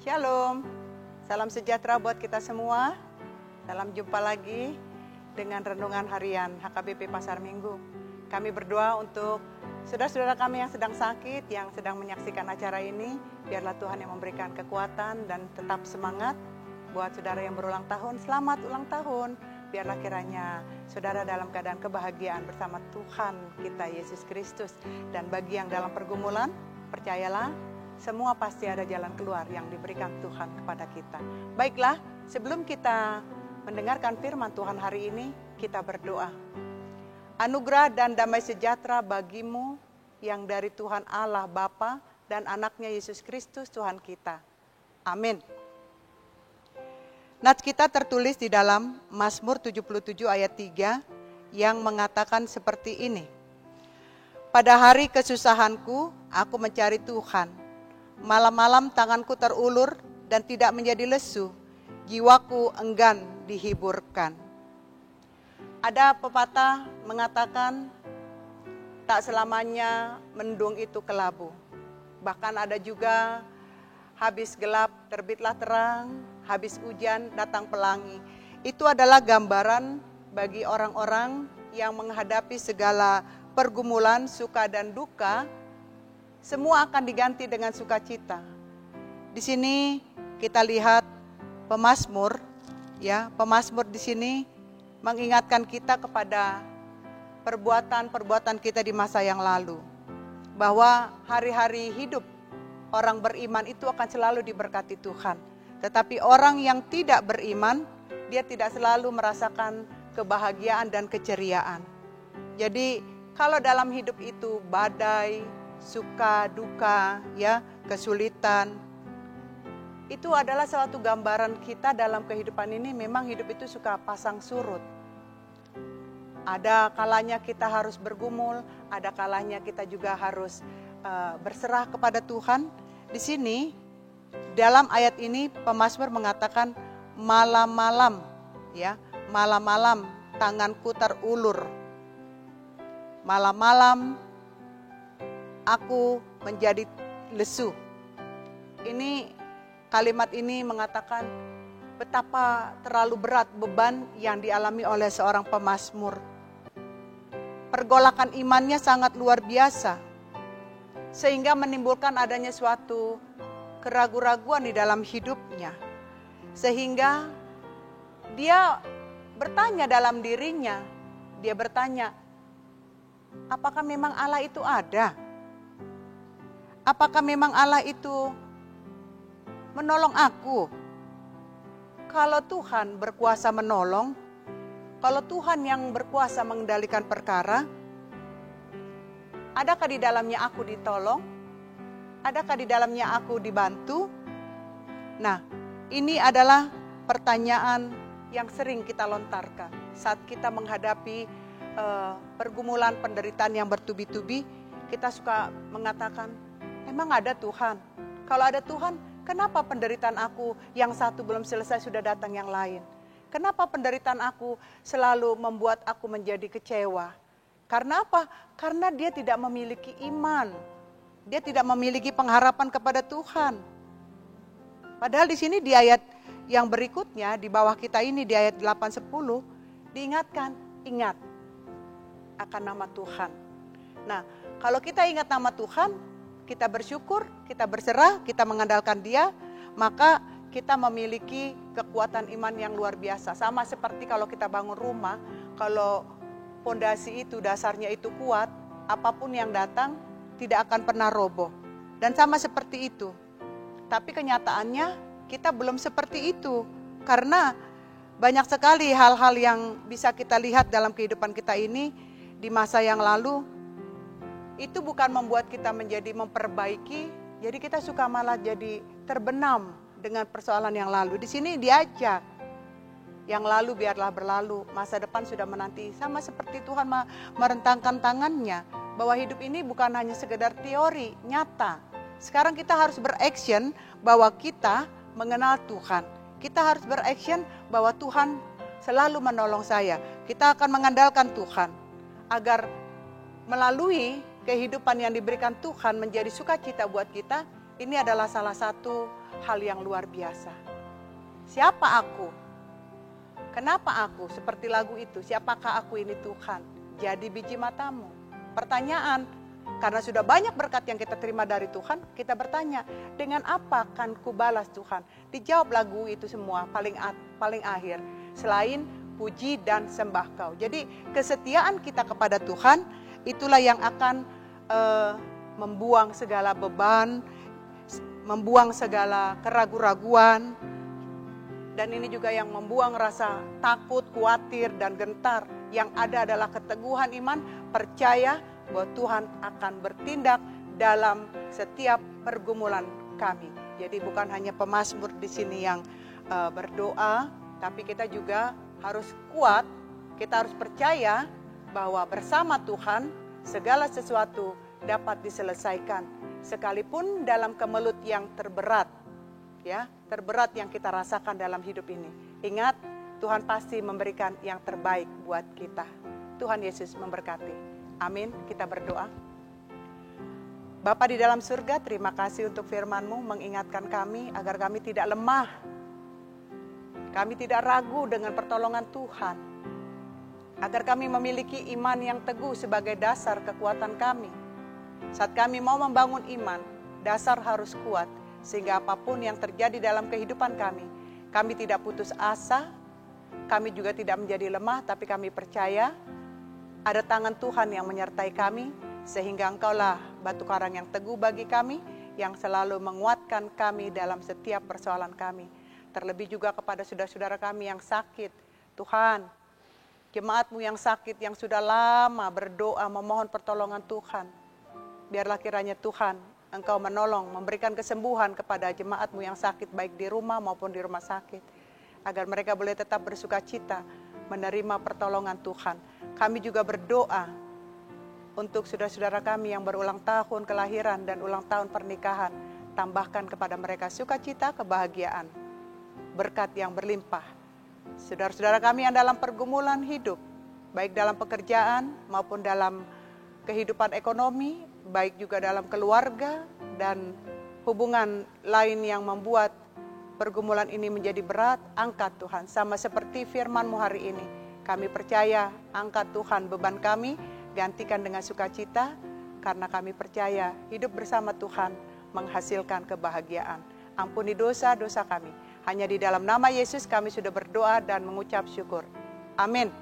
Shalom, salam sejahtera buat kita semua. Salam jumpa lagi dengan renungan harian HKBP Pasar Minggu. Kami berdoa untuk saudara-saudara kami yang sedang sakit, yang sedang menyaksikan acara ini. Biarlah Tuhan yang memberikan kekuatan dan tetap semangat. Buat saudara yang berulang tahun, selamat ulang tahun. Biarlah kiranya saudara dalam keadaan kebahagiaan bersama Tuhan kita Yesus Kristus. Dan bagi yang dalam pergumulan, percayalah, semua pasti ada jalan keluar yang diberikan Tuhan kepada kita. Baiklah, sebelum kita mendengarkan firman Tuhan hari ini, kita berdoa. Anugerah dan damai sejahtera bagimu yang dari Tuhan Allah Bapa dan anaknya Yesus Kristus Tuhan kita. Amin. Nats kita tertulis di dalam Mazmur 77 ayat 3 yang mengatakan seperti ini. Pada hari kesusahanku, aku mencari Tuhan. Malam-malam tanganku terulur dan tidak menjadi lesu, jiwaku enggan dihiburkan. Ada pepatah mengatakan, tak selamanya mendung itu kelabu. Bahkan ada juga, habis gelap terbitlah terang, habis hujan datang pelangi. Itu adalah gambaran bagi orang-orang yang menghadapi segala pergumulan, suka dan duka. Semua akan diganti dengan sukacita. Di sini kita lihat pemazmur, pemazmur di sini mengingatkan kita kepada perbuatan-perbuatan kita di masa yang lalu, bahwa hari-hari hidup orang beriman itu akan selalu diberkati Tuhan. Tetapi orang yang tidak beriman, dia tidak selalu merasakan kebahagiaan dan keceriaan. Jadi kalau dalam hidup itu badai, suka, duka, kesulitan. Itu adalah suatu gambaran kita dalam kehidupan ini. Memang hidup itu suka pasang surut. Ada kalanya kita harus bergumul, ada kalanya kita juga harus berserah kepada Tuhan. Di sini, dalam ayat ini pemazmur mengatakan malam-malam, malam-malam tanganku terulur. Malam-malam aku menjadi lesu. Ini kalimat ini mengatakan betapa terlalu berat beban yang dialami oleh seorang pemazmur. Pergolakan imannya sangat luar biasa, sehingga menimbulkan adanya suatu keraguan-raguan di dalam hidupnya. Sehingga dia bertanya dalam dirinya, dia bertanya, apakah memang Allah itu ada? Apakah memang Allah itu menolong aku? Kalau Tuhan berkuasa menolong, kalau Tuhan yang berkuasa mengendalikan perkara, adakah di dalamnya aku ditolong? Adakah di dalamnya aku dibantu? Nah, ini adalah pertanyaan yang sering kita lontarkan saat kita menghadapi pergumulan penderitaan yang bertubi-tubi. Kita suka mengatakan, emang ada Tuhan? Kalau ada Tuhan, kenapa penderitaan aku yang satu belum selesai sudah datang yang lain? Kenapa penderitaan aku selalu membuat aku menjadi kecewa? Karena apa? Karena dia tidak memiliki iman. Dia tidak memiliki pengharapan kepada Tuhan. Padahal di sini di ayat yang berikutnya, di bawah kita ini di ayat 8-10, diingatkan, ingat akan nama Tuhan. Nah, kalau kita ingat nama Tuhan, kita bersyukur, kita berserah, kita mengandalkan Dia, maka kita memiliki kekuatan iman yang luar biasa. Sama seperti kalau kita bangun rumah, kalau pondasi itu, dasarnya itu kuat, apapun yang datang tidak akan pernah roboh. Dan sama seperti itu. Tapi kenyataannya kita belum seperti itu. Karena banyak sekali hal-hal yang bisa kita lihat dalam kehidupan kita ini di masa yang lalu, itu bukan membuat kita menjadi memperbaiki, jadi kita suka malah jadi terbenam dengan persoalan yang lalu. Di sini diajak, yang lalu biarlah berlalu, masa depan sudah menanti. Sama seperti Tuhan merentangkan tangannya, bahwa hidup ini bukan hanya sekedar teori, nyata. Sekarang kita harus beraction bahwa kita mengenal Tuhan. Kita harus beraction bahwa Tuhan selalu menolong saya. Kita akan mengandalkan Tuhan, agar melalui kehidupan yang diberikan Tuhan menjadi sukacita buat kita, Ini adalah salah satu hal yang luar biasa. Siapa aku? Kenapa aku? Seperti lagu itu, siapakah aku ini Tuhan? Jadi biji matamu. Pertanyaan, karena sudah banyak berkat yang kita terima dari Tuhan, kita bertanya, dengan apa akan kubalas Tuhan? Dijawab lagu itu semua paling akhir, selain puji dan sembah Kau. Jadi kesetiaan kita kepada Tuhan, itulah yang akan membuang segala beban, membuang segala keraguan-raguan, dan ini juga yang membuang rasa takut, khawatir, dan gentar. Yang ada adalah keteguhan iman, percaya bahwa Tuhan akan bertindak dalam setiap pergumulan kami. Jadi bukan hanya pemazmur di sini yang berdoa, tapi kita juga harus kuat, kita harus percaya bahwa bersama Tuhan segala sesuatu dapat diselesaikan. Sekalipun dalam kemelut yang terberat, ya, terberat yang kita rasakan dalam hidup ini. Ingat, Tuhan pasti memberikan yang terbaik buat kita. Tuhan Yesus memberkati. Amin. Kita berdoa. Bapa di dalam surga, terima kasih untuk firman-Mu mengingatkan kami agar kami tidak lemah. Kami tidak ragu dengan pertolongan Tuhan. Agar kami memiliki iman yang teguh sebagai dasar kekuatan kami. Saat kami mau membangun iman, dasar harus kuat. Sehingga apapun yang terjadi dalam kehidupan kami tidak putus asa, kami juga tidak menjadi lemah, tapi kami percaya ada tangan Tuhan yang menyertai kami, sehingga Engkaulah batu karang yang teguh bagi kami, yang selalu menguatkan kami dalam setiap persoalan kami. Terlebih juga kepada saudara-saudara kami yang sakit, Tuhan, jemaat-Mu yang sakit, yang sudah lama berdoa memohon pertolongan Tuhan, biarlah kiranya Tuhan, Engkau menolong, memberikan kesembuhan kepada jemaat-Mu yang sakit, baik di rumah maupun di rumah sakit, agar mereka boleh tetap bersuka cita menerima pertolongan Tuhan. Kami juga berdoa untuk saudara-saudara kami yang berulang tahun kelahiran dan ulang tahun pernikahan. Tambahkan kepada mereka sukacita, kebahagiaan, berkat yang berlimpah. Saudara-saudara kami yang dalam pergumulan hidup, baik dalam pekerjaan maupun dalam kehidupan ekonomi, baik juga dalam keluarga dan hubungan lain yang membuat pergumulan ini menjadi berat, angkat Tuhan. Sama seperti firman-Mu hari ini, kami percaya, angkat Tuhan beban kami, gantikan dengan sukacita, karena kami percaya hidup bersama Tuhan menghasilkan kebahagiaan. Ampuni dosa-dosa kami. Hanya di dalam nama Yesus kami sudah berdoa dan mengucap syukur. Amin.